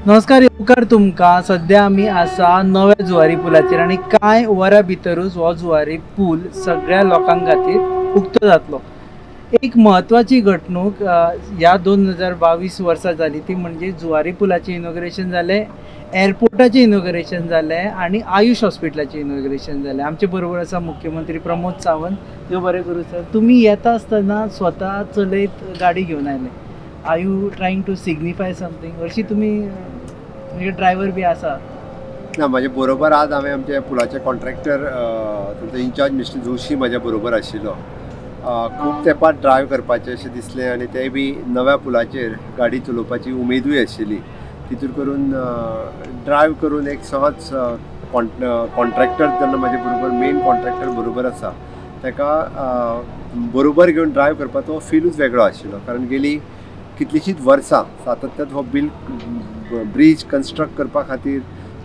नमस्कार, येवकार तुमकां. सध्या आमी आसा नव्या जुवारी पुलाचेर आनी कांय वरां भितरूच हो जुवारी पूल सगळ्या लोकांक खातीर उक्तो जातलो. एक म्हत्वाची घडणूक ह्या 2022 वर्सा जाली ती म्हणजे जुवारी पुलाचें इनॉग्रेशन जालें, एअरपोर्टाचें इनॉग्रेशन जालें आनी आयुष हॉस्पिटलाचें इनॉग्रेशन जालें. आमचे बरोबर आसा मुख्यमंत्री प्रमोद सावंत. देव बरें करूं सर. तुमी येता आसतना स्वता चलयत गाडी घेवन आयले. Are you trying to signify something? हरशीं तुमी म्हणजे ड्रायव्हर बी आसा? ना, म्हाजे बरोबर आज हांवें आमचे पुलाचे कॉन्ट्रॅक्टर तांचो इन्चार्ज मिस्टर जोशी म्हाज्या बरोबर आशिल्लो. खूब तेंपार ड्रायव्ह करपाचें अशें दिसलें आनी तेंय बी नव्या पुलाचेर गाडी चलोवपाची उमेदूय आशिल्ली. तितून करून ड्रायव्ह करून एक सहज कॉन्ट्रॅक्टर जेन्ना म्हाजे बरोबर मेन कॉन्ट्रॅक्टर बरोबर आसा ताका बरोबर घेवन ड्रायव्ह करपाचो फिलूच वेगळो आशिल्लो. कारण गेली कितलींशींच वर्सां सातत्यान हो ब्रीज कन्स्ट्रक्ट करपा खातीर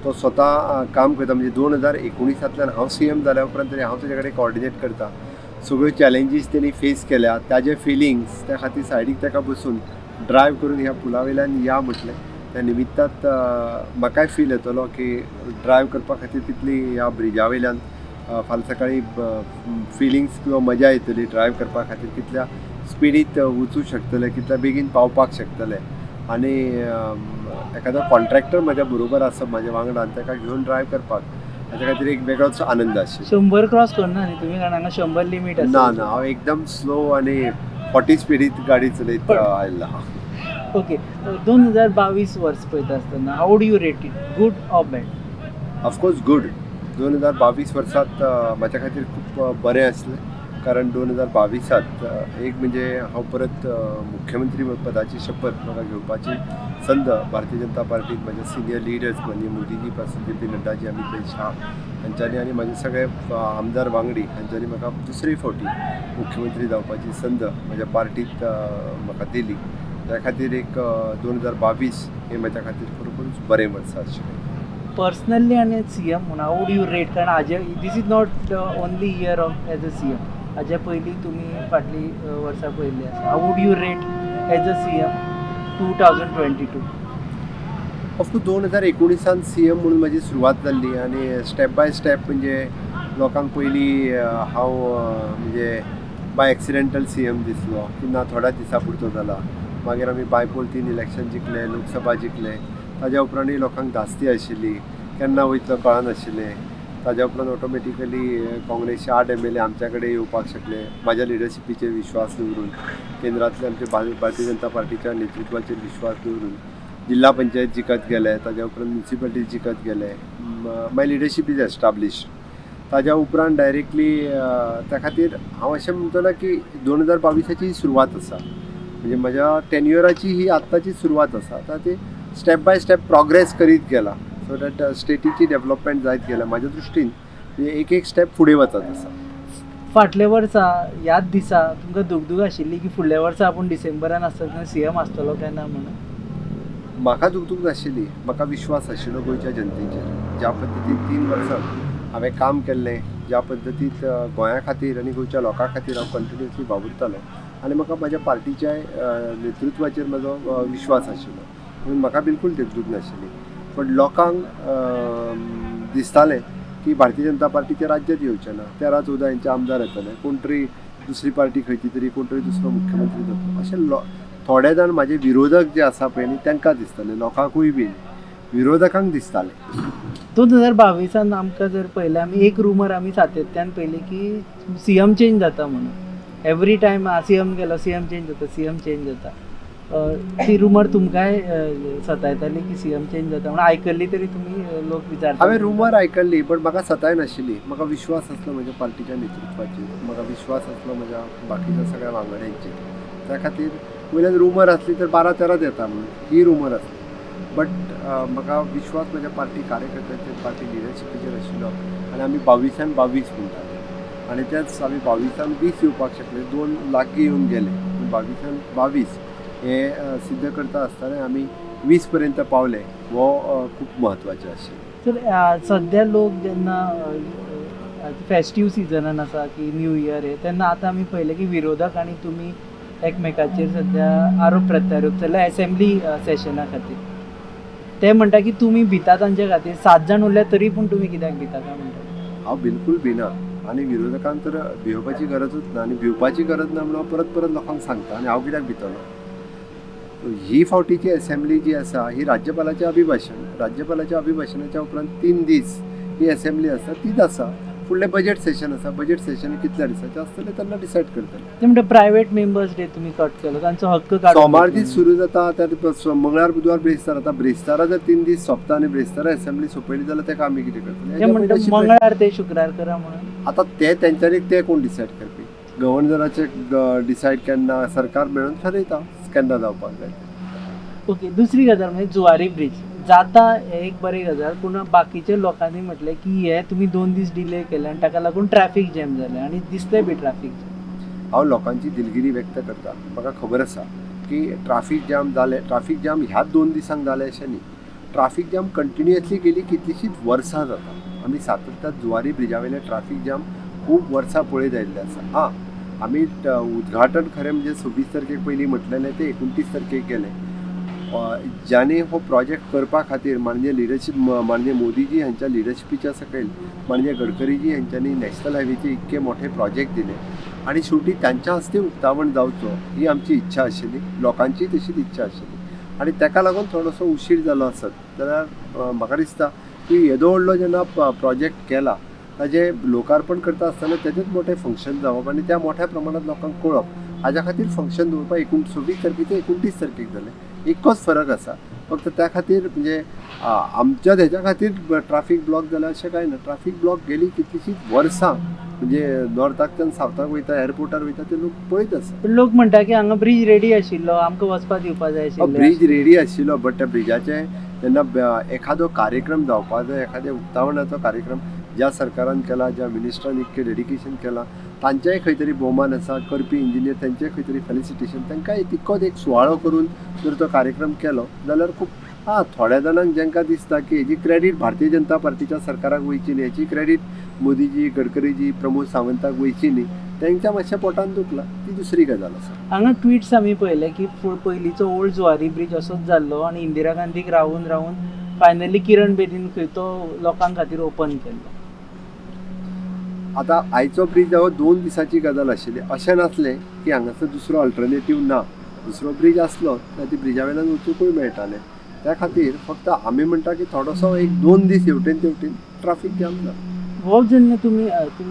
तो स्वता काम करता. म्हणजे 2019तल्यान हांव CM जाल्या उपरांत तरी हांव तेजे कडेन कॉर्डिनेट करता. सगळ्यो चॅलेंजीस तेणी फेस केल्या, ताजे फिलिंग्स त्या खातीर सायडीक ताका बसून ड्रायव्ह करून ह्या पुला वयल्यान या म्हटलें. त्या निमित्तांत म्हाकाय फील येतलो की ड्रायव्ह करपा खातीर तितली ह्या ब्रिजा वयल्यान फाल्यां सकाळी फिलिंग्स किंवा मजा येतली. ड्रायव्ह करपा खातीर कितल्या स्पिडीत वचूं शकतले, कितल्या बेगीन पावपाक शकतले. आनी एखादो कॉन्ट्रॅक्टर म्हाज्या बरोबर आसा म्हाज्या वांगडा आनी ताका घेवन ड्रायव्ह करपाक हाच्या खातीर एक वेगळोच आनंद आशिल्लो. 100 क्रॉस करना न्ही तुमी? कारण हांगा 100 लिमीट आसा. ना, हांव एकदम स्लो आनी 40 स्पिडीत गाडी चलयत आयल्लो. ओके. 2022 वर्स पळयता आसतना how do you rate it? Good or bad? Of course good. 2022 वर्सांत म्हाज्या खातीर खूब बरें आसलें. कारण 2022 एक म्हणजे हांव परत मुख्यमंत्री पदाची शपथ म्हाका घेवपाची संद भारतीय जनता पार्टीत म्हाजे सिनियर लिडर्स म्हणजे मोदीजी पासून JP नड्डाजी, अमित भाई शाह हांच्यांनी आनी म्हाजे सगळे आमदार वांगडी हांच्यांनी म्हाका दुसरे फावटी मुख्यमंत्री जावपाची संद म्हाज्या पार्टीत म्हाका दिली. त्या खातीर एक 2022 हे म्हाज्या खातीर खरोखरूच बरें वर्स आशिल्लें. पर्सनली आणि CM म्हणून हाऊ डू यू रेट? कारण हाजे this is not only year of as a CM. हाज्या पयलीं तुमी फाटली वर्सां पयल्ली आसा. How would you rate as a CM 2022? Of course 2019 CM म्हणून म्हाजी सुरवात जाल्ली आनी स्टेप बाय स्टेप म्हणजे लोकांक पयलीं हांव म्हणजे बाय एक्सिडेंटल CM दिसलो की ना थोड्या दिसा पुरतो जाला. मागीर आमी बायपोल 3 इलेक्शन जिखले, लोकसभा जिखले. ताज्या उपरांतूय लोकांक धास्ती आशिल्ली, केन्ना वयतलो कळनाशिल्लें. ताज्या उपरांत ऑटोमॅटिकली काँग्रेसचे 8 MLA आमच्या कडेन येवपाक शकले म्हाज्या लिडरशिपीचेर विश्वास दवरून, केंद्रांतले आमचे भारतीय जनता पार्टीच्या नेतृत्वाचेर विश्वास दवरून जिल्हा पंचायत जिखत गेले. ताज्या उपरांत म्युनिसिपालिटी जिखत गेले. माय लिडरशीप इज एस्टाब्लिश. ताज्या उपरांत डायरेक्टली त्या खातीर हांव अशें म्हणटलो की 2022ची सुरवात आसा. म्हणजे म्हज्या टेन्युअराची ही आत्ताची सुरवात आसा. आतां ती स्टेप बाय स्टेप प्रोग्रेस करीत गेला. सो दॅट स्टेटीची डेव्हलपमेंट जायत गेल्या म्हाज्या दृश्टीन. म्हणजे एक स्टेप फुडें वचत आसा. फाटल्या वर्सा ह्याच दिसा तुमकां दुगदूग आशिल्ली की फुडल्या वर्सा आपूण डिसेंबरान आसतना CM आसतलो काय ना म्हणून? म्हाका दुगदूग नाशिल्ली. म्हाका विश्वास आशिल्लो गोंयच्या जनतेचेर. ज्या पद्दतीन 3 वर्सां हांवें काम केल्लें, ज्या पद्दतीन गोंया खातीर आनी गोंयच्या लोकां खातीर हांव कंटिन्युअसली वावुरतालो आनी म्हाका म्हाज्या पार्टीच्या नेतृत्वाचेर म्हाजो विश्वास आशिल्लो. म्हणून म्हाका बिलकूल दुगदूग नाशिल्ली. पण लोकांक दिसतालें की भारतीय जनता पार्टीचे राज्यात येवचें ना. 13-14 यांचे आमदार येतले, कोण तरी दुसरी पार्टी खंयची तरी, कोण तरी दुसरो मुख्यमंत्री जातलो अशें थोडे जाण म्हाजे विरोधक जे आसा पळय न्ही तांकां दिसतालें. लोकांकूय बीन विरोधकांक दिसतालें. 2022 आमकां जर पळयलें आमी एक रुमर आमी सातत्यान पयली की CM चेंज जाता म्हणून. एवरी टायम CM गेलो CM चेंज जाता, CM चेंज जाता. ती रुमर तुमकांय सतायताली की CM चेंज जाता म्हणून? आयकल्ली तरी तुमी? लोक विचारता? हांवें रुमर आयकल्ली पण म्हाका सताय नाशिल्ली. म्हाका विश्वास आसलो म्हज्या पार्टीच्या नेतृत्वाचेर. म्हाका विश्वास आसलो म्हज्या बाकीच्या सगळ्या वांगड्यांचेर. त्या खातीर वयल्यान रुमर आसली तर 12-13 येता म्हणून ही रुमर आसली. बट म्हाका विश्वास म्हज्या पार्टी कार्यकर्त्यांचेर, पार्टी लिडरशिपीचेर आशिल्लो आनी आमी 22 म्हणटाले. आनी तेच आमी 22 20 येवपाक शकले. 2 लागीं येवन गेले. 22 हे सिद्ध करता आसतना आमी 20 पर्यंत पावले हो खूब म्हत्वाचें आशिल्लें. तर सध्या लोक जेन्ना फेस्टीव सिजनान आसा की न्यू इयर हे तेन्ना आतां आमी पळयलें की विरोधक आनी तुमी एकमेकाचेर सध्या आरोप प्रत्यारोप चल्ला असेंब्ली सेशना खातीर. ते म्हणटा की तुमी भिता तांचे खातीर 7 जाण उरल्या तरी पूण तुमी कित्याक भिता काय म्हणटा. हांव बिलकूल भिना आनी विरोधकांक तर भिवपाची गरजूच ना आनी भिवपाची गरज ना म्हणून परत परत लोकांक सांगता आनी हांव कित्याक भितलो. ही फावटीची असेंब्ली जी आसा ही राज्यपालाचें अभिभाशण. राज्यपालाच्या अभिभाशणाच्या उपरांत 3 दीस ही असेंब्ली आसा तीच आसा. फुडलें बजेट सेशन आसा. बजेट सेशन कितल्या दिसाचें आसतलें तेन्ना डिसायड करतले. ते म्हणटा प्रायवेट मेंबर्स डे तुमी कट केलो तांचो हक्क काडून सोमार दीस सुरू जाता त्या मंगळार बुधवार ब्रेस्तार जाता. ब्रेस्तारा जर 3 दीस सोंपता आनी ब्रेस्तारा असेंब्ली सोंपयली जाल्यार तेका आमी कितें करतले. ते म्हणटा मंगळार ते शुक्रार करा म्हणून. आतां ते तेंच्यांनी ते कोण डिसायड करपी. गव्हर्नराचे डिसायड केन्ना सरकार मेळून थारयता केन्ना जावपाक जाय. ओके, दुसरी गजाल म्हणजे जुवारी ब्रिज जाता हे एक बरी गजाल, पूण बाकीच्या लोकांनी म्हटलें की हे तुमी 2 दीस डिले केले आनी ताका लागून ट्रॅफिक जॅम जालें आनी दिसलें बी ट्रॅफिक जॅम. हांव लोकांची दिलगिरी व्यक्त करता. म्हाका खबर आसा की ट्राफीक जॅम जाले. ट्राफीक जॅम ह्याच 2 दिसांक जालें अशें न्ही. ट्राफीक जॅम कंटिन्युअसली गेली कितलींशींच वर्सां जाता. आमी सातत्यान जुवारी ब्रिजा वयले ट्राफीक जॅम खूब वर्सां पळयत आयिल्ले आसा. आमी उद्घाटन खरें म्हणजे 26 तारखेक पयलीं म्हटलेलें ते 29 तारखेक गेलें. ज्याने हो प्रोजेक्ट करपा खातीर माननीय लिडरशीप माननीय मोदीजी हांच्या लिडरशिपीच्या सकयल माननीय गडकरीजी हांच्यांनी नॅशनल हायवेचे इतके मोठे प्रोजेक्ट दिले आनी शेवटी तांच्या हस्ते उक्तावण जावचो ही आमची इच्छा आशिल्ली. लोकांची तशीच इच्छा आशिल्ली आनी ताका लागून थोडोसो उशीर जालो आसत जाल्यार म्हाका दिसता की येदो व्हडलो जेन्ना प्रोजेक्ट केला ताजें लोकार्पण करता आसतना तेजेंच मोठें फंक्शन जावप आनी त्या मोठ्या प्रमाणांत लोकांक कळप हाज्या खातीर फंक्शन दवरपाक 26 तारखेक 29 तारखेक जालें. एकच फरक आसा. फक्त त्या खातीर म्हणजे आमच्या हेच्या खातीर ट्राफीक ब्लॉक जाला अशें कांय ना. ट्राफीक ब्लॉक गेली कितलींशींच वर्सां म्हणजे नॉर्थांतल्यान सावथाक वयता एअरपोर्टार वयता ते लोक पळयत आसा. पण लोक म्हणटा की हांगा ब्रिज रेडी आशिल्लो आमकां वचपाक दिवपाक जाय आशिल्लें. ब्रिज रेडी आशिल्लो बट त्या ब्रिजाचे जेन्ना एखादो कार्यक्रम जावपाक जाय एखाद्या उक्तावणाचो कार्यक्रम ज्या सरकारान केला ज्या मिनिस्टरान इतकें डेडिकेशन केलां तांचेय खंय तरी भोवमान आसा. करपी इंजिनियर तांचेय खंय तरी फेलिसिटेशन. तांकां तितकोच एक सुवाळो करून जर तो कार्यक्रम केलो जाल्यार खूब थोड्या जाणांक जांकां दिसता की हेजी क्रेडीट भारतीय जनता पार्टीच्या सरकाराक वयची न्ही हेची क्रेडीट मोदीजी गडकरीजी प्रमोद सावंताक वयची न्ही तांच्या मातशें पोटान दुखला ती दुसरी गजाल आसा. हांगा ट्विट्स आमी पळयले की पयलींचो ओल्ड जुवारी ब्रिज असोच जाल्लो आनी इंदिरा गांधीक रावून रावून फायनली किरण बेदीन खंय तो लोकां खातीर ओपन केल्लो. आतां आयचो ब्रिज हो 2 दिसाची गजाल आशिल्ली. अशें नासलें की हांगासर दुसरो अल्टरनेटीव ना. दुसरो ब्रिज आसलो जाल्यार ती ब्रिजा वयल्यान वचूंकूय मेळटालें. त्या खातीर फक्त आमी म्हणटा की थोडोसो एक 2 दीस हेवटेन तेवटेन ट्राफीक जॅम जालो. हो जेन्ना तुमी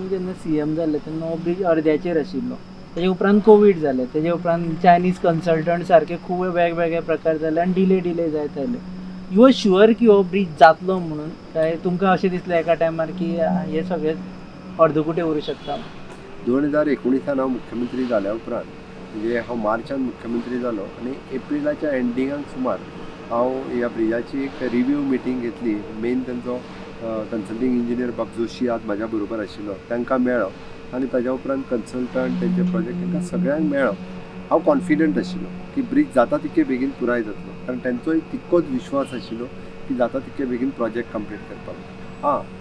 जेन्ना CM जाले तेन्ना हो ब्रिज अर्द्याचेर आशिल्लो. तेजे उपरांत कोवीड जालें. तेजे उपरांत चायनीज कन्सल्टंट सारके खूब वेगवेगळे प्रकार जाले आनी डिले जायत आयले. यू आर शुअर की हो ब्रिज जातलो म्हणून काय तुमकां अशें दिसलें एका टायमार की हे सगळे अर्दकुटे उरूं शकता. 2019 हांव मुख्यमंत्री जाल्या उपरांत म्हणजे हांव मार्चान मुख्यमंत्री जालो आनी एप्रिलाच्या एंडिंगाक सुमार हांव ह्या ब्रिजाची एक रिव्यू मिटींग घेतली. मेन तांचो कन्सल्टींग इंजिनियर बाब जोशी आज म्हाज्या बरोबर आशिल्लो तांकां मेळ्ळो आनी ताज्या उपरांत कन्सल्टंट तेंचे प्रोजेक्ट तांकां सगळ्यांक मेळ्ळो. हांव कॉन्फिडंट आशिल्लो की ब्रिज जाता तितके बेगीन पुराय जातलो कारण तांचोय तितकोच विश्वास आशिल्लो की जाता तितके बेगीन प्रोजेक्ट कंप्लीट करपाक.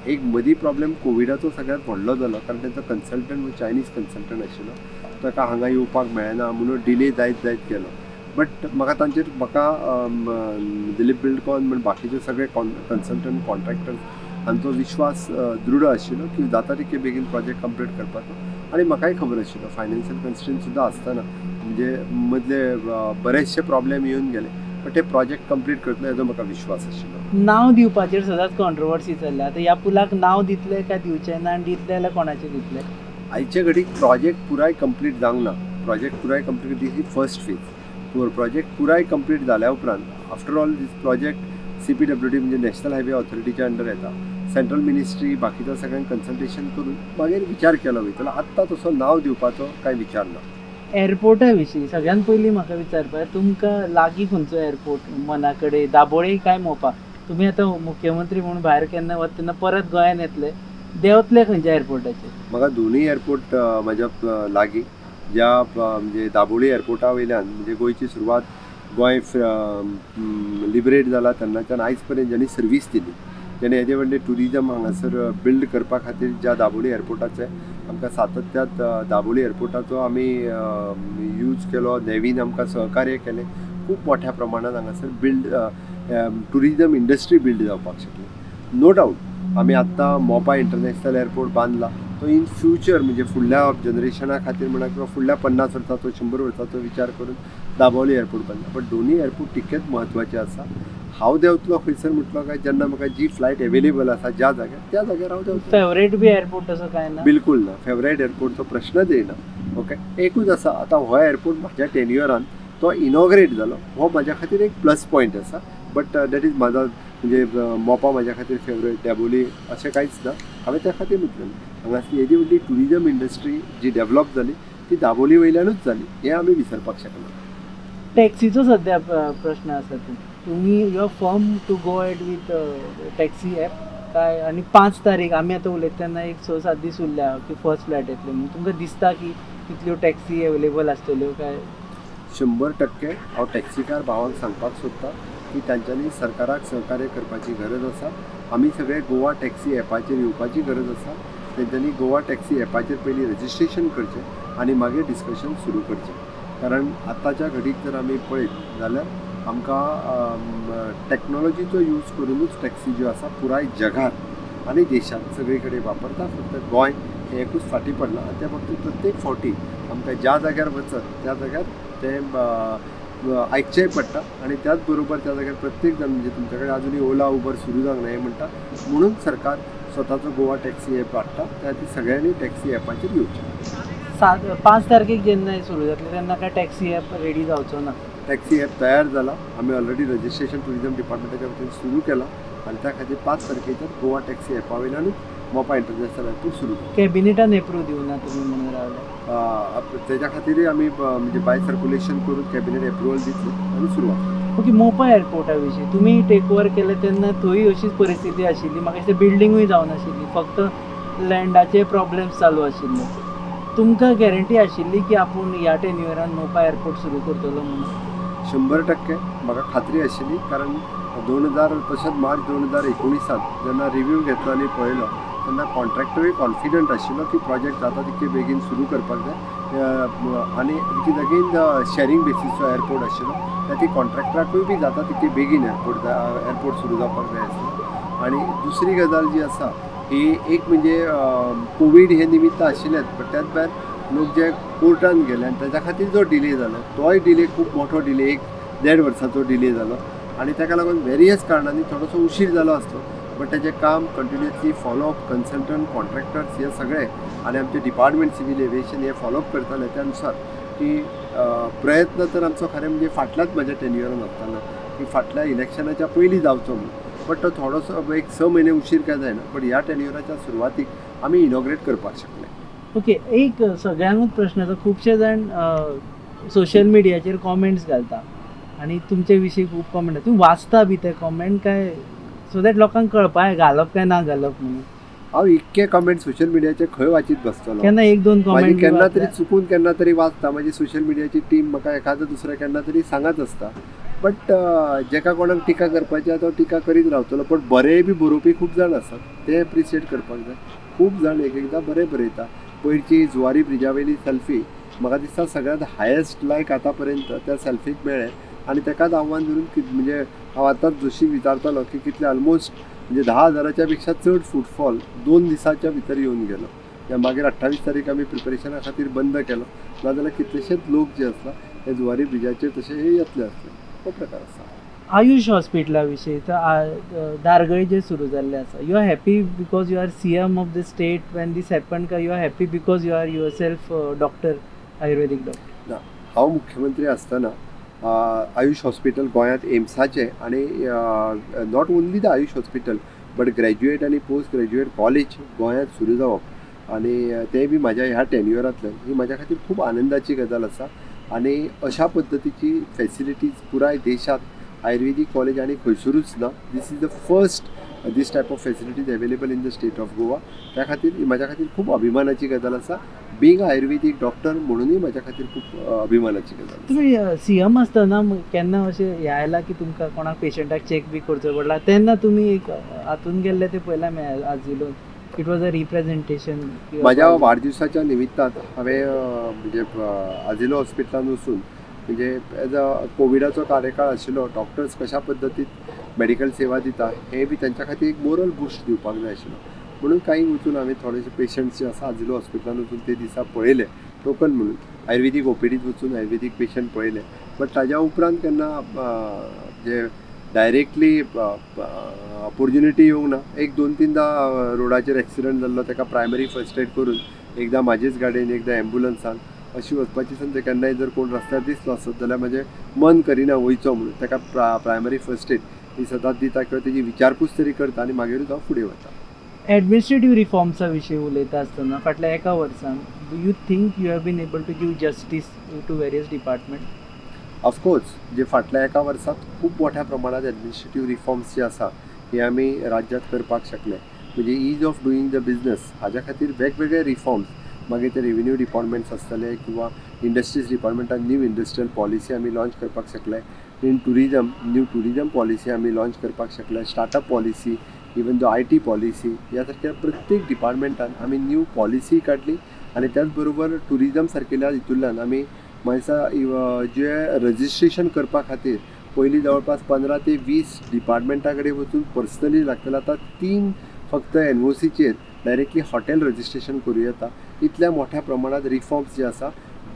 एक मदीं प्रॉब्लेम कोविडाचो सगळ्यांत व्हडलो जालो कारण तांचो कन्सल्टंट चायनीज कन्सल्टंट आशिल्लो. ताका हांगा येवपाक मेळना म्हणून डिले जायत गेलो. बट म्हाका दिलीप बिल्डकॉन म्हण बाकीचे सगळे कन्सल्टंट कॉन्ट्रॅक्टर्स हांचो विश्वास दृढ आशिल्लो की जाता तितके बेगीन प्रोजेक्ट कंप्लीट करपाचो. आनी म्हाकाय खबर आशिल्लो फायनान्शियल कन्स्ट्रेंट सुद्दां आसतना म्हणजे मदले बरेचशे प्रॉब्लेम येवन गेले बट ते प्रोजेक्ट कंप्लीट करतलो हेजो म्हाका विश्वास आशिल्लो. नांव दिवपाचेर सदांच कॉन्ट्रोवर्सी चल्ल्या. आतां ह्या पुलाक नांव दितले काय दिवचे ना आनी दितले जाल्यार कोणाचें दितले. आयचे घडीक प्रोजेक्ट पुराय कंप्लीट जावंक ना. प्रोजेक्ट पुराय कंप्लीट ही फर्स्ट फेज. प्रोजेक्ट पुराय कंप्लीट जाल्या उपरांत after all these project CPWD म्हणजे नॅशनल हायवे ऑथॉरिटीच्या अंडर येता. सेंट्रल मिनिस्ट्री बाकीच्या सगळ्यांक कन्सल्टेशन करून मागीर विचार केलो वयतलो. आत्तां तसो नांव दिवपाचो कांय विचार ना. एअरपोर्टा विशीं सगळ्यान पयलीं म्हाका विचारपाक तुमकां लागीं खंयचो एअरपोर्ट मना कडेन दाबोळे काय मोपा. तुमी आतां मुख्यमंत्री म्हणून भायर केन्ना वता तेन्ना परत गोंयांत येतले देंवतले खंयच्या एअरपोर्टाचेर. म्हाका दोनूय एअरपोर्ट म्हाज्या लागीं ज्या म्हणजे दाबोळी एअरपोर्टा वयल्यान म्हणजे गोंयची सुरवात गोंय लिबरेट जाला तेन्नाच्यान आयज पर्यंत ज्यांनी सर्वीस दिली, जेणे हेजे व्हडले ट्युरिजम हांगासर बिल्ड करपा खातीर ज्या दाबोळी एअरपोर्टाचे आमकां सातत्यात दाबोळी एअरपोर्टाचो आमी यूज केलो, नेवीन आमकां सहकार्य केलें, खूब मोठ्या प्रमाणात हांगासर बिल्ड ट्युरिजम इंडस्ट्री बिल्ड जावपाक शकली. नो डावट आमी आत्तां मोपा इंटरनॅशनल एअरपोर्ट बांदला, तो इन फ्युचर म्हणजे फुडल्या जनरेशना खातीर म्हणा किंवा फुडल्या 50 वर्सांचो 100 वर्सांचो विचार करून दाबोळी एअरपोर्ट बांदला. बट दोनूय एअरपोर्ट तितकेच म्हत्वाचे आसा. हांव देंवतलो खंयसर म्हटलो काय जेन्ना म्हाका जी फ्लायट अवेलेबल आसा ज्या जाग्यार त्या जाग्यार हांव देंवतलो. फेवरेट बी एअरपोर्ट असं काय ना? बिलकुल ना, फेवरेट एअरपोर्टचो प्रश्नच येना. ओके, एकूच आसा, आतां हो एअरपोर्ट म्हाज्या टेन्युअरान तो इनॉग्रेट जालो, हो म्हाज्या खातीर एक प्लस पॉयंट आसा. बट दॅट इज म्हाजो म्हणजे मोपा म्हाज्या खातीर फेवरेट, दाबोळी अशें कांयच ना. हांवें त्या खातीर म्हटलें हांगासली हेजी व्हडली ट्युरिजम इंडस्ट्री जी डेव्हलप जाली ती दाबोळी वयल्यानूच जाली, हें आमी विसरपाक शकना. टॅक्सीचो सध्या प्रश्न आसा तुम्ही your firm to go ahead with taxi app काय? आणि 5 तारीख आमी आतां उलयतना एक 6-7 दीस उरल्या की फर्स्ट फ्लायट येतले म्हणून तुमकां दिसता की तितल्यो टॅक्सी अवेलेबल आसतल्यो काय? 100% हांव टॅक्सीकार भावांक सांगपाक सोदतां की तांच्यांनी सरकाराक सहकार्य करपाची गरज आसा. आमी सगळे गोवा टॅक्सी एपाचेर येवपाची गरज आसा. तेंच्यांनी गोवा टॅक्सी एपाचेर पयलीं रजिस्ट्रेशन करचें आनी मागीर डिस्कशन सुरू करचें. कारण आतांच्या घडीक जर आमी पळयत जाल्यार आमकां टॅक्नॉलॉजीचो यूज करूनच टॅक्सी ज्यो आसा पुराय जगात आनी देशांत सगळे कडेन वापरता. फक्त गोंय हें एकूच फाटीं पडलां आनी त्या बाबतींत प्रत्येक फावटी आमकां ज्या जाग्यार वचत त्या जाग्यार तें आयकचेंय पडटा. आनी त्याच बरोबर त्या जाग्यार प्रत्येक जाण म्हणजे तुमचे कडेन आजुनूय ओला उबर सुरू जावंक ना हें म्हणटा म्हणून सरकार स्वताचो गोवा टॅक्सी एप हाडटा. त्या खातीर सगळ्यांनी टॅक्सी एपाचेर येवचें. 5 तारखेक जेन्ना हें सुरू जातलें तेन्ना काय टॅक्सी ॲप रेडी जावचो ना? टॅक्सी ॲप तयार जाला. आमी ऑलरेडी रजिस्ट्रेशन टुरिजम डिपार्टमेंटाच्या वतीन सुरू केलां आनी त्या खातीर 5 तारखेच्यान गोवा टॅक्सी एपा वयल्यानूच मोपा इंटरनॅशनल एअरपोर्ट सुरू केला. कॅबिनेटान एप्रूव दिवना तुमी म्हणून रावले? तेच्या खातीरय आमी म्हणजे बाय सर्क्युलेशन करून कॅबिनेट एप्रुवल दितले आनी सुरवात. ओके, मोपा एअरपोर्टा विशीं तुमी टेक ओवर केले तेन्ना थंय अशीच परिस्थिती आशिल्ली, म्हाका दिसता बिल्डिंगूय जावनाशिल्ली, फक्त लँडाचे प्रॉब्लेम्स चालू आशिल्ले. तुमकां गॅरंटी आशिल्ली की आपूण ह्या टेन्युअरान मोपा एअरपोर्ट सुरू करतलो म्हणून? 100% म्हाका खात्री आशिल्ली. कारण 2000 तशेंच मार्च 2019 जेन्ना रिव्ह्यू घेतलो आनी पळयलो तेन्ना कॉन्ट्रॅक्टरूय कॉन्फिडंट आशिल्लो की प्रोजेक्ट जाता तितके बेगीन सुरू करपाक जाय. आनी बिकॉज अगेन शेअरिंग बेसिसचो एअरपोर्ट आशिल्लो त्या ती कॉन्ट्रॅक्टराकूय बी जाता तितके बेगीन एअरपोर्ट सुरू जावपाक जाय आसलें. आनी दुसरी गजाल जी आसा ही एक म्हणजे कोवीड हे निमित्त आशिल्लेंच, बट त्याच भायर लोक जे कोर्टान गेले आनी ताच्या खातीर जो डिले जालो तोय डिले खूब मोठो डिले, 1-1.5 वर्साचो डिले जालो आनी ताका लागून वेरियस कारणांनी थोडोसो उशीर जालो आसलो. बट तेजें काम कंटिन्युअसली फॉलोअप कन्सल्टंट कॉन्ट्रॅक्टर्स हे सगळे आनी आमचे डिपार्टमेंट सिव्हिल एविएशन हे फॉलोअप करताले त्या अनुसार की प्रयत्न तर आमचो खरें म्हणजे फाटल्याच म्हाज्या टेन्युअरान आसताना की फाटल्या इलेक्शनाच्या पयलीं जावचो म्हणून. बट तो थोडोसो एक 6 म्हयने उशीर काय जायना, बट ह्या टेन्युअराच्या सुरवातीक आमी इनॉग्रेट करपाक शकले. ओके, एक सगळ्यांकूच प्रश्न आसा, खुबशे जाण सोशल मिडियाचेर कॉमेंट्स घालता आनी तुमचे विशीं खूब कॉमेंट तुम्ही वाचता बी ते कॉमेंट काय, सो दॅट लोकांक कळपाक घालप काय ना घालप म्हणून? हांव इतके कमेंट्स सोशल मिडियाचे खंय वाचीत बसतलो? केन्ना 1-2 कॉमेंट केन्ना तरी चुकून केन्ना तरी वाचता. माझी सोशल मिडियाची टीम म्हाका एखादो दुसरें केन्ना तरी सांगत आसता. बट जेका कोणाक टिका करपाची तो टिका करीत रावतलो. बट बरेय बी बरोवपी खूब जाण आसात, ते एप्रिशिएट करपाक जाय. खूब जाण एकदां बरें बरयता. पयरची जुवारी ब्रिजा वयली सेल्फी म्हाका दिसता सगळ्यांत हायेस्ट लायक आतां पर्यंत त्या सेल्फीक मेळ्ळें आनी ताकाच आव्हान धरून म्हणजे हांव आतांच जशी विचारतालो की कितले ऑलमोस्ट म्हणजे 10,000च्या पेक्षा चड फुटफॉल 2 दिसाच्या भितर येवन गेलो. मागीर 28 तारीख आमी प्रिपरेशना खातीर बंद केलो. नाजाल्यार कितलेशेच लोक जे आसता हे जुवारी ब्रिजाचेर तशे येतले आसले. हो प्रकार आसा. आयुष हॉस्पिटला विशीं दारगळे जे सुरू जाल्ले आसा, you are happy because you are CM of the state when these happen, काय you are happy because you are yourself doctor, ayurvedic doctor? ना, हांव मुख्यमंत्री आसतना आयुष हॉस्पिटल गोंयांत एम्साचें आनी not only the AYUSH hospital but graduate आनी post graduate college गोंयांत सुरू जावप आनी तें बी म्हाज्या ह्या टेन्युअरांतल्यान ही म्हाज्या खातीर खूब आनंदाची गजाल आसा. आनी अशा पद्दतीची फॅसिलिटीज पुराय देशांत आयुर्वेदीक कॉलेज आनी खंयसरूच ना. This is the first this type of facilities available in the state of Goa. त्या खातीर म्हाज्या खातीर खूब अभिमानाची गजाल आसा. बींग आयुर्वेदीक डॉक्टर म्हणूनय म्हाज्या खातीर खूब अभिमानाची गजाल. तुम्ही सीएम असतना केन्ना अशें हें आयलां की तुमकां कोणाक पेशंटाक चॅक बी करचो पडला तेन्ना तुमी एक हातून गेल्ले ते पयला आजिलो इट वॉज अ रिप्रेझेंटेशन माझ्या वाढदिवसाच्या निमित्तान हांवें म्हणजे आजिलो हॉस्पिटलान वचून म्हणजे एज अ कोविडाचो कार्यकाळ आशिल्लो डॉक्टर्स कशा पद्दतीन मेडिकल सेवा दिता हे बी त्यांच्या खातीर एक मोरल बूस्ट दिवपाक जाय आशिल्लो म्हणून काही वचून हांवें थोडेशे पेशंट्स जे आसा आजिलो हॉस्पिटलान वचून ते दिसा पळयले टोकन म्हणून आयुर्वेदीक ओपीडीत वचून आयुर्वेदीक पेशंट पळयले बट ताज्या उपरांत केन्ना जे डायरेक्टली ऑपॉर्च्युनिटी येवंक ना एक 2-3दां रोडाचेर एक्सिडंट जाल्लो ताका प्रायमरी फर्स्ट एड करून एकदां म्हाजेच गाडयेन एकदां एम्ब्युलन्सान अशी वचपाची संद केन्नाय जर कोण रस्त्यार दिसलो आसत जाल्यार म्हजें मन करिना वयचो म्हणून ताका प्रायमरी फर्स्ट एड ही सदांच दिता किंवा तेजी विचारपूस तरी करता आनी मागीरूच हांव फुडें वता. एडमिनिस्ट्रेटिव्ह रिफॉर्म्सा विशीं उलयता आसतना फाटल्या एका वर्सान do you think you have been able to give justice to various department? Of course जे फाटल्या एका वर्सांत खूब मोठ्या प्रमाणात एडमिनिस्ट्रेटिव्ह रिफॉर्म्स जे आसा हे आमी राज्यांत करपाक शकले म्हणजे ईज ऑफ डुईंग द बिझनस हाज्या खातीर वेगवेगळे रिफॉर्म्स मागीर ते रेव्हेन्यू डिपार्टमेंट्स आसतले किंवा इंडस्ट्रीज डिपार्टमेंटान न्यू इंडस्ट्रियल पॉलिसी आमी लॉन्च करपाक शकले in tourism new tourism policy आमी लॉन्च करपाक शकले startup policy even though IT policy ह्या सारख्या प्रत्येक डिपार्टमेंटान आमी न्यू पॉलिसी काडली आनी त्याच बरोबर टुरिजम सारकेल्या हितूंतल्यान आमी मागीर जे रजिस्ट्रेशन करपा खातीर पयलीं जवळपास 15 ते 20 डिपार्टमेंटा कडेन वचून पर्सनली लागतले आतां 3 फक्त NOCचेर डायरेक्टली हॉटेल रजिस्ट्रेशन करूं येता इतल्या मोठ्या प्रमाणात रिफॉर्म्स जे आसा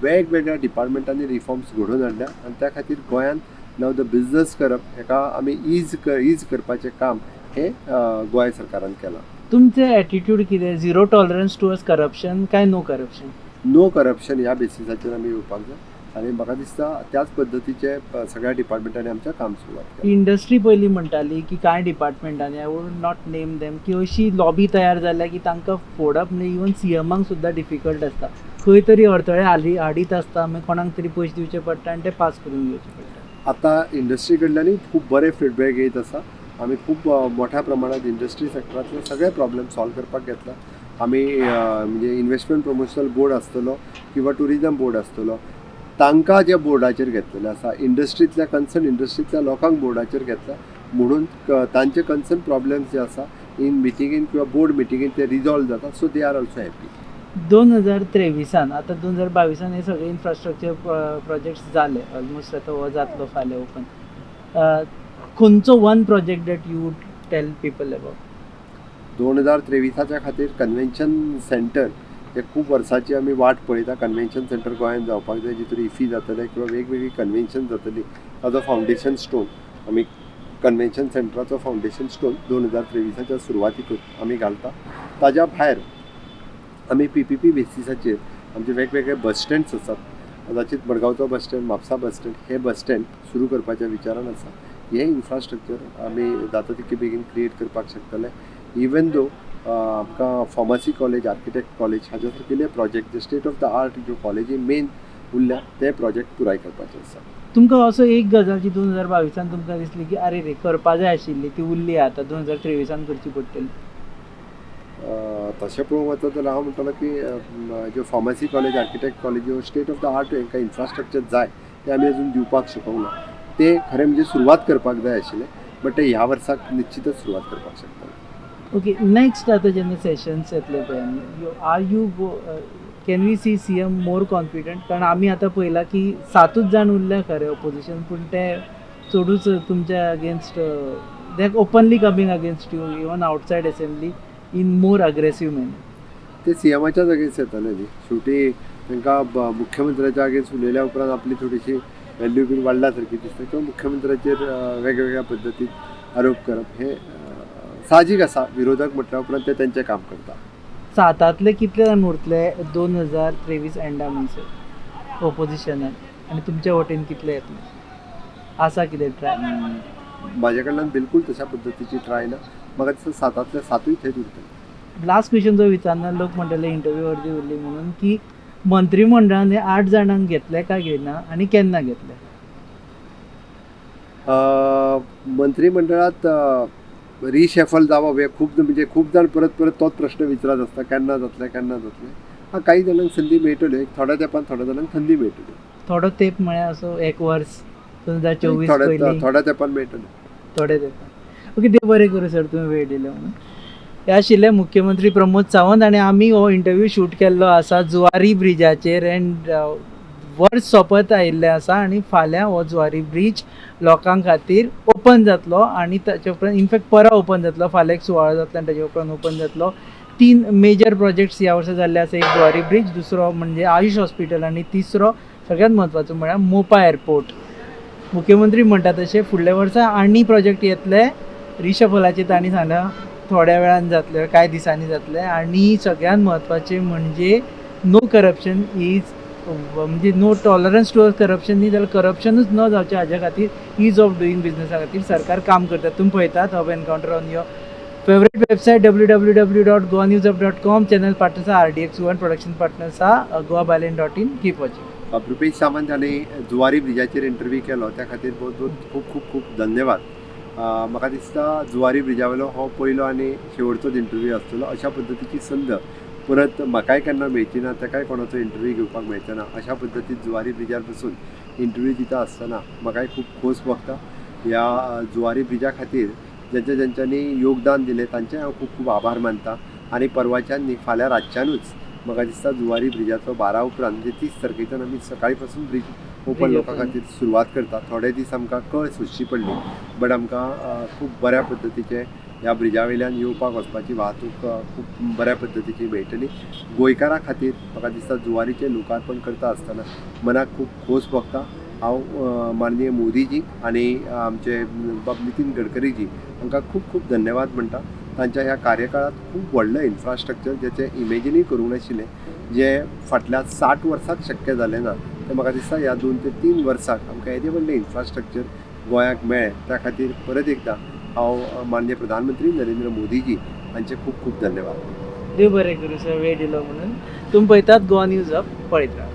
वेगवेगळ्या डिपार्टमेंटांनी रिफॉर्म्स घडोवन हाडल्या आनी त्या खातीर गोंयांत नाव द बिझनस करप हेका आमी ईज करपाचें काम हे गोंय सरकारान केलां. तुमचे एटिट्यूड कितें? झिरो टॉलरन्स टुवर्ड्स करप्शन काय नो करप्शन? नो करप्शन ह्या बेसिसाचेर आमी येवपाक जाय आनी म्हाका दिसता त्याच पद्दतीचे सगळ्या डिपार्टमेंटांनी आमचें काम सुरवात केलां. इंडस्ट्री पयलीं म्हणटाली की कांय डिपार्टमेंटांनी I would not name them की अशी लॉबी तयार जाल्या की तांकां फोडप म्हणजे इवन सीएमाक सुद्दां डिफिकल्ट आसता खंय तरी अडथळे हाडीत आसता मागीर कोणाक तरी पयशे दिवचे पडटा आनी ते पास करून घेवचे पडटा. आतां इंडस्ट्री कडल्यानूय खूब बरे फीडबॅक येत आसा आमी खूब मोठ्या प्रमाणात इंडस्ट्री सेक्टरांतले सगळे प्रॉब्लेम सॉल्व करपाक घेतला आमी म्हणजे इन्व्हेस्टमेंट प्रमोशनल बोर्ड आसतलो किंवा टुरिजम बोर्ड आसतलो तांकां जे बोर्डाचेर घेतलेले आसा इंडस्ट्रींतल्या कन्सर्न इंडस्ट्रींतल्या लोकांक बोर्डाचेर घेतला म्हणून तांचे कन्सर्न प्रॉब्लेम्स जे आसा इन मिटिंगेन किंवा बोर्ड मिटिंगेन ते रिजॉल्व जाता so they are also happy. 2023 आतां 2022 हे सगळे इन्फ्रास्ट्रक्चर प्रोजेक्ट्स जाले ऑलमोस्ट आतां हो जातलो फाल्यां ओपन खंयचो one project that you would tell people about? 2023च्या खातीर कन्वेन्शन सेंटर हे खूब वर्सांची आमी वाट पळयता कन्वेन्शन सेंटर गोंयांत जावपाक जाय जितून इफी जातले किंवा वेगवेगळी कन्वेन्शन जातली ताजो फावंडेशन स्टोन आमी कन्वेन्शन सेंटराचो फावंडेशन स्टोन 2023च्या सुरवातीक आमी घालता. ताज्या भायर आमी PPP बेसिसाचेर आमचे वेगवेगळे बस स्टँड्स आसात कदाचित मडगांवचो bus stand Mapusa bus stand हे बस स्टँड सुरू करपाच्या विचारान आसा. हे इन्फ्रास्ट्रक्चर आमी जाता तितके बेगीन क्रिएट करपाक शकतले इवन दो आमकां फार्मसी कॉलेज आर्किटेक्ट कॉलेज हाजे सारकिले प्रोजेक्ट जे स्टेट ऑफ द आर्ट ज्यो कॉलेजी मेन उरल्या ते प्रोजेक्ट पुराय करपाचे आसा. तुमकां असो एक गजाल जी 2022 तुमकां दिसली की आरे रे करपा जाय आशिल्ली ती उरली आतां 2023 करची पडटली? तशें पळोवंक वचत जाल्यार हांव म्हणटलो की ज्यो फार्मसी कॉलेज आर्किटेक्ट कॉलेज ज्यो स्टेट ऑफ द आर्ट हांकां इन्फ्रास्ट्रक्चर जाय ते आमी अजून दिवपाक शकूंक ना ते खरें म्हणजे सुरवात करपाक जाय आशिल्लें बट ते ह्या वर्साक निश्चितच सुरवात करपाक शकता. ओके नेक्स्ट आतां जेन्ना सेशन्स येतले पळय can we see CM more confident? कारण आमी आतां पळयलां की 7च जाण उरल्या खरें ऑपोजिशन पूण ते चडूच तुमच्या against they openly coming against you even outside assembly in more aggressive manner. ते CMच्याच अगेन्स्ट येतले न्ही शेवटी तांकां मुख्यमंत्र्याच्या अगेन्स्ट उलयल्या उपरांत आपली थोडीशी व्हॅल्यू बीन वाडल्या सारकी दिसता किंवा मुख्यमंत्र्याचेर वेगवेगळ्या पद्दतीन आरोप करप हे साहजीक आसा. विरोधक म्हटल्या उपरांत ते तेंचें काम करता. 7तले कितले जाण उरतले 2023 एंडा म्हणसर ऑपोजिशनान आनी तुमच्या वटेन कितले येतले? आसा कितें ट्राय? म्हाजे कडल्यान बिलकुल तशा पद्दतीची ट्राय ना. म्हाका दिसता 7तले 7य थंयच उरतले. लास्ट क्वेश्चन जो विचारना लोक म्हणटले इंटरव्यू अर्दी उरली म्हणून की मंत्रिमंडळान हे 8 जाणांक घेतले काय घेना आनी केन्ना घेतले? मंत्रिमंडळात रिशॅफल जावप हे खूब म्हणजे खूब जाण परत परत तोच प्रश्न विचारत आसता केन्ना जातले. काही जाणांक संदी मेळटल्यो, थोड्या तेंपान थोड्या जाणांक संदी मेळटल्यो. थोडो तेंप म्हळ्यार असो 1 वर्स 2024 थोड्या पयलीं थोड्या तेंपान मेळटल्यो. थोडे तेंपान. ओके, देव बरें करूं सर तुमी वेळ दिलो म्हणून. हे आशिल्ले मुख्यमंत्री प्रमोद सावंत आनी आमी हो इंटरव्यू शूट केल्लो आसा जुवारी ब्रिजाचेर एंड वर्स सोंपत आयिल्ले आसा आनी फाल्यां हो जुवारी ब्रीज लोकां खातीर ओपन जातलो आनी ताचे उपरांत इनफॅक्ट परवा ओपन जातलो. फाल्यां एक सुवाळो जातलो आनी ताचे उपरांत ओपन जातलो. 3 मेजर प्रोजेक्ट्स ह्या वर्सा जाल्ले आसा. एक जुवारी ब्रीज, दुसरो म्हणजे आयुष हॉस्पिटल आनी तिसरो सगळ्यांत म्हत्वाचो म्हळ्यार मोपा एअरपोर्ट. मुख्यमंत्री म्हणटा तशें फुडल्या वर्सा आनी प्रोजेक्ट येतले. रिशफलाचेर तांणी सांगला थोड्या वेळान जातले, कांय दिसांनी जातले. आनी सगळ्यांत म्हत्वाचें म्हणजे नो करप्शन इज म्हणजे नो टॉलरन्स टू करप्शन न्ही जाल्यार करप्शनूच न जावचें हाज्या खातीर ईज ऑफ डुईंग बिजनसा खातीर सरकार काम करता. तुमी पळयतात hub encounter on your favourite website www.goaNewsUp.com. Channel partners आहा RDX1, प्रोडक्शन पार्टनर्स आहा goabalin.in. Keep watching. Rupesh Sawant हांणी जुवारी ब्रिजाचेर इंटरव्यू केलो त्या खातीर बहुत बहुत खूब खूब खूब धन्यवाद. म्हाका दिसता जुवारी ब्रिजा वयलो हो पयलो आनी शेवटचोच इंटरव्यू आसतलो. अशा पद्दतीची संद परत म्हाकाय केन्ना मेळची ना, ताकाय कोणाचो इंटरव्यू घेवपाक मेळचो ना. अशा पद्दतीन जुवारी ब्रिजार बसून इंटरव्यू दिता आसतना म्हाकाय खूब खोस भोगता. ह्या जुवारी ब्रिजा खातीर ज्यांच्यांनी योगदान दिलें तांचे हांव खूब खूब आभार मानता. आनी परवाच्यान न्ही फाल्यां रातच्यानूच म्हाका दिसता जुवारी ब्रिजाचो 12 उपरांत म्हणजे 30 तारखेच्यान आमी सकाळी पासून ब्रीज ओपन लोकां खातीर सुरवात करता. थोडे दीस आमकां कळ सोंसची पडली, बट आमकां खूब बऱ्या पद्दतीचे ह्या ब्रिजा वयल्यान येवपाक वचपाची वाहतूक खूब बऱ्या पद्दतीची मेळटली. गोंयकारां खातीर म्हाका दिसता जुवारीचें लोकार्पण करता आसतना मनाक खूब खोस भोगता. हांव माननीय मोदीजी आनी आमचे नितीन गडकरीजी हांकां खूब खूब धन्यवाद म्हणटा. तांच्या ह्या कार्यकाळात खूब व्हडलें इन्फ्रास्ट्रक्चर जेचें इमेजिनूय करूंक नाशिल्लें, जें फाटल्या 60 वर्सांक शक्य जालें ना, तें म्हाका दिसता ह्या 2 ते 3 वर्सांक आमकां येदें व्हडलें इन्फ्रास्ट्रक्चर गोंयाक मेळ्ळें. त्या खातीर परत एकदां हांव माननीय प्रधानमंत्री नरेंद्र मोदीजी हांचे खूब खूब धन्यवाद. देव बरें करूं सर वेळ दिलो म्हणून. तुमी पळयतात गोवा न्यूज हब, पळयत राहा.